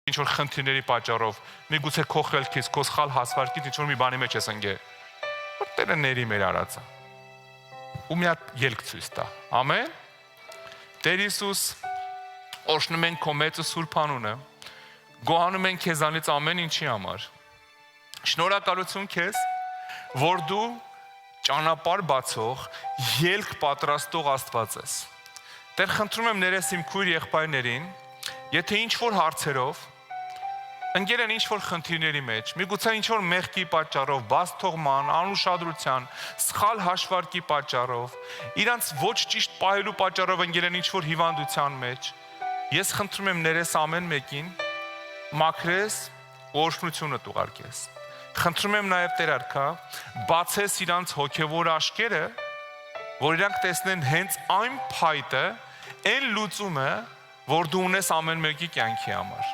ինչ որ խնդիրների պատճառով, միգուցե քո խելքից, քո սխալ հասվարկից ինչ որ մի բանի մեջ ես ընկել, որ Տերը ների մեր արածը։ Ու մի հատ ելք ցույց տա։ Ամեն։ Տեր Հիսուս, օրհնում ենք քո մեծ ու սուրբ անունը, գոհանում ենք քեզանից ամեն ինչի համար։ Շնորհակալություն քեզ, որ դու ճանապարհ բացող, ելք պատրաստող Աստված ես։ Տեր, խնդրում եմ ներես իմ քույր եղբայրներին, եթե ինչ որ հարցերով ընկել են ինչ որ խնդիրների մեջ, միգուցե ինչ որ մեղքի պատճառով, բացթողման, անուշադրության, սխալ հաշվարկի պատճառով, իրանց ոչ ճիշտ պահելու պատճառով ընկել են ինչ որ հիվանդության մեջ, ես խնդրում եմ ներես ամեն մեկին, մաքրես, օրհնությունը ուղարկես։ Խնդրում եմ նաև Տեր արքա, բացես իրանց հոգևոր աչքերը, որ իրանք տեսնեն հենց այն փայտը, այն լուծումը, որ դու ունես ամեն մեկի կյանքի համար։